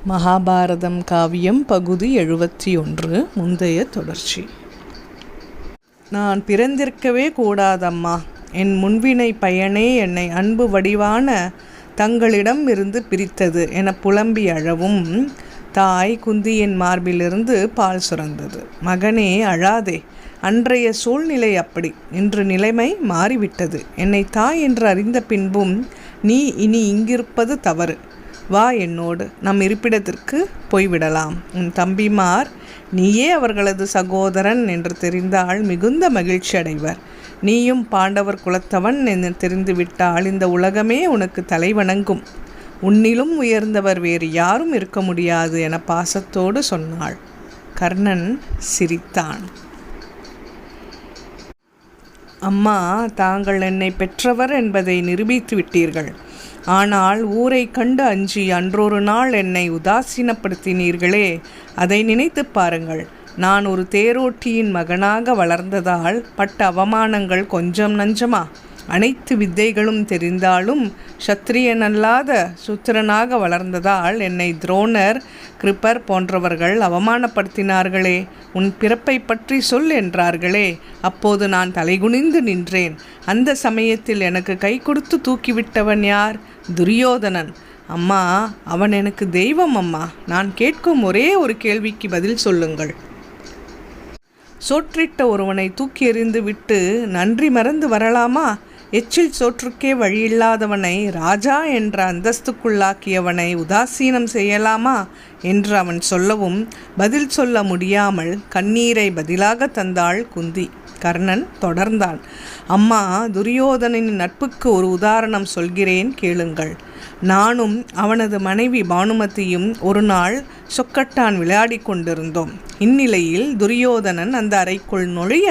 மகாபாரதம் காவியம் பகுதி 71 முந்தைய தொடர்ச்சி. நான் பிறந்திருக்கவே கூடாதம்மா. என் முன்வினை பயனே என்னை அன்பு வடிவான தங்களிடம் இருந்து பிரித்தது என புலம்பி அழவும் தாய் குந்தியின் மார்பிலிருந்து பால் சுரந்தது. மகனே, அழாதே. அன்றைய சூழ்நிலை அப்படி. இன்று நிலைமை மாறிவிட்டது. என்னை தாய் என்று அறிந்த பின்பும் நீ இனி இங்கிருப்பது தவறு. வா, என்னோடு நம் இருப்பிடத்திற்கு போய்விடலாம். உன் தம்பிமார் நீயே அவர்களது சகோதரன் என்று தெரிந்தால் மிகுந்த மகிழ்ச்சி அடைவர். நீயும் பாண்டவர் குலத்தவன் என்று தெரிந்துவிட்டால் இந்த உலகமே உனக்கு தலைவணங்கும். உன்னிலும் உயர்ந்தவர் வேறு யாரும் இருக்க முடியாது என பாசத்தோடு சொன்னாள். கர்ணன் சிரித்தான். அம்மா, தாங்கள் என்னை பெற்றவர் என்பதை நிரூபித்து விட்டீர்கள். ஆனால் ஊரை கண்டு அஞ்சி அன்றொரு நாள் என்னை உதாசீனப்படுத்தினீர்களே, அதை நினைத்து பாருங்கள். நான் ஒரு தேரோட்டியின் மகனாக வளர்ந்ததால் பட்ட அவமானங்கள் கொஞ்சம் நஞ்சமா? அனைத்து வித்தைகளும் தெரிந்தாலும் சத்திரியனல்லாத சூத்திரனாக வளர்ந்ததால் என்னை துரோணர், கிருப்பர் போன்றவர்கள் அவமானப்படுத்தினார்களே. உன் பிறப்பை பற்றி சொல் என்றார்களே. அப்போது நான் தலைகுனிந்து நின்றேன். அந்த சமயத்தில் எனக்கு கை கொடுத்து தூக்கிவிட்டவன் யார்? துரியோதனன். அம்மா, அவன் எனக்கு தெய்வம். அம்மா, நான் கேட்கும் ஒரே ஒரு கேள்விக்கு பதில் சொல்லுங்கள். சோற்றிட்ட ஒருவனை தூக்கி எறிந்து விட்டு நன்றி மறந்து வரலாமா? எச்சில் சோற்றுக்கே வழியில்லாதவனை ராஜா என்ற அந்தஸ்துக்குள்ளாக்கியவனை உதாசீனம் செய்யலாமா என்று அவன் சொல்லவும் பதில் சொல்ல முடியாமல் கண்ணீரை பதிலாக தந்தாள் குந்தி. கர்ணன் தொடர்ந்தான். அம்மா, துரியோதனின் நட்புக்கு ஒரு உதாரணம் சொல்கிறேன், கேளுங்கள். நானும் அவனது மனைவி பானுமதியும் ஒரு நாள் சொக்கட்டான் விளையாடி கொண்டிருந்தோம். இந்நிலையில் துரியோதனன் அந்த அறைக்குள் நுழைய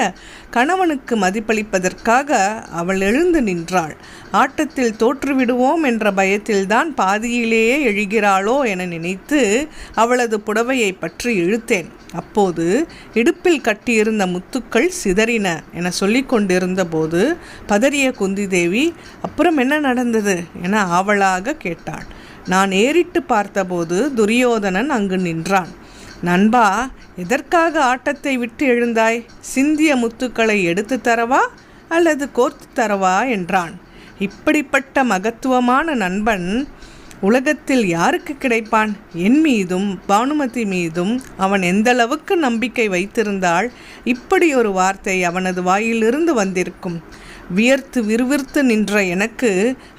கணவனுக்கு மதிப்பளிப்பதற்காக அவள் எழுந்து நின்றாள். ஆட்டத்தில் தோற்றுவிடுவோம் என்ற பயத்தில்தான் பாதியிலேயே எழுகிறாளோ என நினைத்து அவளது புடவையை பற்றி இழுத்தேன். அப்போது இடுப்பில் கட்டியிருந்த முத்துக்கள் சிதறின என சொல்லி கொண்டிருந்த போது பதறிய குந்தி தேவி, அப்புறம் என்ன நடந்தது என ஆவலாக கேட்டாள். நான் ஏறிட்டு பார்த்தபோது துரியோதனன் அங்கு நின்றான். நண்பா, எதற்காக ஆட்டத்தை விட்டு எழுந்தாய்? சிந்திய முத்துக்களை எடுத்து தரவா அல்லது கோர்த்து தரவா என்றான். இப்படிப்பட்ட மகத்துவமான நண்பன் உலகத்தில் யாருக்கு கிடைப்பான்? என் மீதும் பானுமதி மீதும் அவன் எந்தளவுக்கு நம்பிக்கை வைத்திருந்தால் இப்படி ஒரு வார்த்தை அவனது வாயிலிருந்து வந்திருக்கும்? வியர்த்து விறுவிறுத்து நின்ற எனக்கு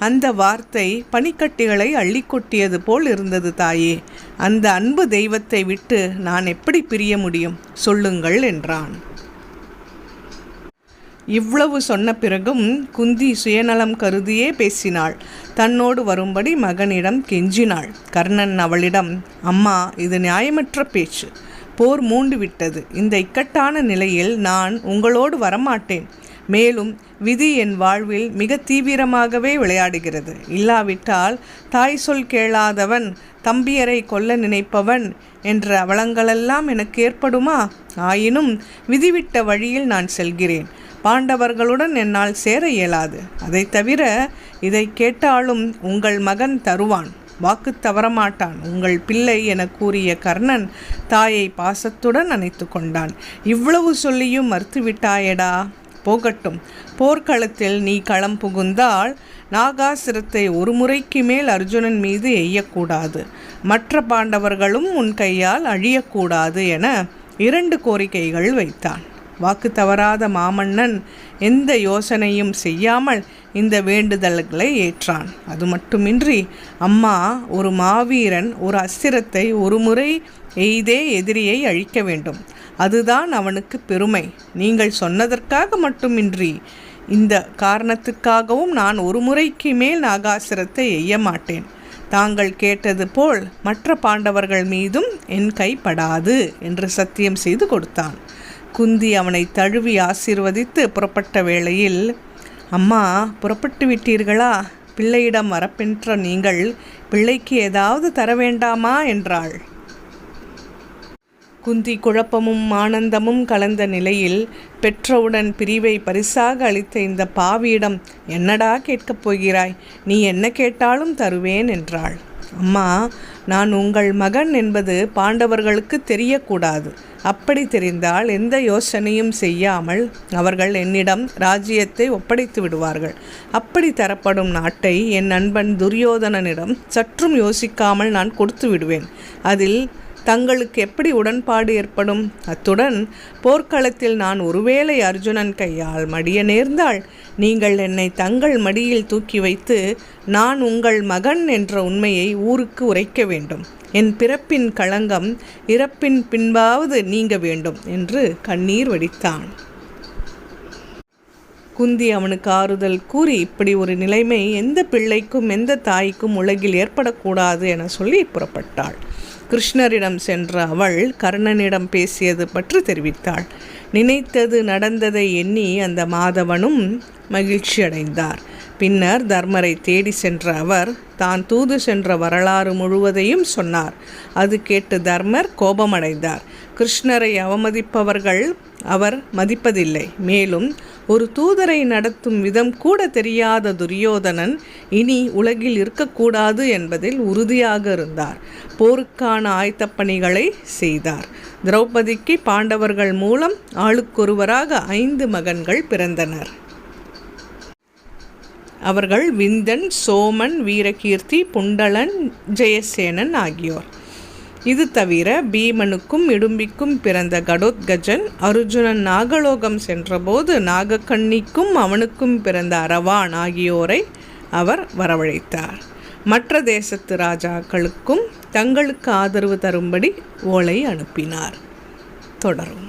அந்த வார்த்தை பனிக்கட்டிகளை அள்ளி கொட்டியது போல் இருந்தது. தாயே, அந்த அன்பு தெய்வத்தை விட்டு நான் எப்படி பிரிய முடியும்? சொல்லுங்கள் என்றான். இவ்வளவு சொன்ன பிறகும் குந்தி சுயநலம் கருதியே பேசினாள். தன்னோடு வரும்படி மகனிடம் கெஞ்சினாள். கர்ணன் அவளிடம், அம்மா, இது நியாயமற்ற பேச்சு. போர் மூண்டு விட்டது. இந்த இக்கட்டான நிலையில் நான் உங்களோடு வரமாட்டேன். மேலும் விதி என் வாழ்வில் மிக தீவிரமாகவே விளையாடுகிறது. இல்லாவிட்டால் தாய் சொல் கேளாதவன், தம்பியரை கொல்ல நினைப்பவன் என்ற அவலங்களெல்லாம் எனக்கு ஏற்படுமா? ஆயினும் விதிவிட்ட வழியில் நான் செல்கிறேன். பாண்டவர்களுடன் என்னால் சேர இயலாது. அதை தவிர இதை கேட்டாலும் உங்கள் மகன் தருவான், வாக்கு தவறமாட்டான், உங்கள் பிள்ளை என கூறிய கர்ணன் தாயை பாசத்துடன் அணைத்து கொண்டான். இவ்வளவு சொல்லியும் மறுத்துவிட்டாயடா. போகட்டும். போர்க்களத்தில் நீ களம் புகுந்தால் நாகாசுரத்தை ஒரு முறைக்கு மேல் அர்ஜுனன் மீது எய்யக்கூடாது. மற்ற பாண்டவர்களும் உன் கையால் அழியக்கூடாது என 2 கோரிக்கைகள் வைத்தான். வாக்கு தவறாத மாமன்னன் எந்த யோசனையும் செய்யாமல் இந்த வேண்டுதல்களை ஏற்றான். அது மட்டுமின்றி, அம்மா, ஒரு மாவீரன் ஒரு அஸ்திரத்தை ஒரு முறை எய்தே எதிரியை அழிக்க வேண்டும். அதுதான் அவனுக்கு பெருமை. நீங்கள் சொன்னதற்காக மட்டுமின்றி இந்த காரணத்துக்காகவும் நான் ஒரு முறைக்கு மேல் நாகாசுரத்தை எய்ய மாட்டேன். தாங்கள் கேட்டது போல் மற்ற பாண்டவர்கள் மீதும் என் கைப்படாது என்று சத்தியம் செய்து கொடுத்தான். குந்தி அவனை தழுவி ஆசீர்வதித்து புறப்பட்ட வேளையில், அம்மா, புறப்பட்டு விட்டீர்களா? பிள்ளையிடம் வரப்பெற்ற நீங்கள் பிள்ளைக்கு ஏதாவது தர வேண்டாமா என்றாள். குந்தி குழப்பமும் ஆனந்தமும் கலந்த நிலையில் பெற்றவுடன் பிரிவை பரிசாக அளித்த இந்த பாவியிடம் என்னடா கேட்கப் போகிறாய்? நீ என்ன கேட்டாலும் தருவேன் என்றாள். அம்மா, நான் உங்கள் மகன் என்பது பாண்டவர்களுக்கு தெரியக்கூடாது. அப்படி தெரிந்தால் எந்த யோசனையும் செய்யாமல் அவர்கள் என்னிடம் ராஜ்யத்தை ஒப்படைத்து விடுவார்கள். அப்படி தரப்படும் நாட்டை என் நண்பன் துரியோதனனிடம் சற்றும் யோசிக்காமல் நான் கொடுத்து விடுவேன். அதில் தங்களுக்கு எப்படி உடன்பாடு ஏற்படும்? அத்துடன் போர்க்களத்தில் நான் ஒருவேளை அர்ஜுனன் கையால் மடிய நேர்ந்தால் நீங்கள் என்னை தங்கள் மடியில் தூக்கி வைத்து நான் உங்கள் மகன் என்ற உண்மையை ஊருக்கு உரைக்க வேண்டும். என் பிறப்பின் களங்கம் இறப்பின் பின்பாவது நீங்க வேண்டும் என்று கண்ணீர் வடித்தான். குந்தி அவனுக்கு ஆறுதல் கூறி, இப்படி ஒரு நிலைமை எந்த பிள்ளைக்கும் எந்த தாய்க்கும் உலகில் ஏற்படக்கூடாது என சொல்லி புறப்பட்டாள். கிருஷ்ணரிடம் சென்ற அவள் கர்ணனிடம் பேசியது பற்றி தெரிவித்தாள். நினைத்தது நடந்ததை எண்ணி அந்த மாதவனும் மகிழ்ச்சி அடைந்தார். பின்னர் தர்மரை தேடி சென்ற அவர் தான் தூது சென்ற வரலாறு முழுவதையும் சொன்னார். அது கேட்டு தர்மர் கோபமடைந்தார். கிருஷ்ணரை அவமதிப்பவர்கள் அவர் மதிப்பதில்லை. மேலும் ஒரு தூதரை நடத்தும் விதம் கூட தெரியாத துரியோதனன் இனி உலகில் இருக்கக்கூடாது என்பதில் உறுதியாக இருந்தார். போருக்கான ஆயத்தப் பணிகளை செய்தார். திரௌபதிக்கு பாண்டவர்கள் மூலம் ஆளுக்கொருவராக 5 மகன்கள் பிறந்தனர். அவர்கள் விந்தன், சோமன், வீரகீர்த்தி, புண்டலன், ஜெயசேனன் ஆகியோர். இது தவிர பீமனுக்கும் இடும்பிக்கும் பிறந்த கடோத்கஜன், அர்ஜுனன் நாகலோகம் சென்றபோது நாகக்கண்ணிக்கும் அவனுக்கும் பிறந்த அரவான் ஆகியோரை அவர் வரவழைத்தார். மற்ற தேசத்து ராஜாக்களுக்கும் தங்களுக்கு ஆதரவு தரும்படி ஓலை அனுப்பினார். தொடரும்.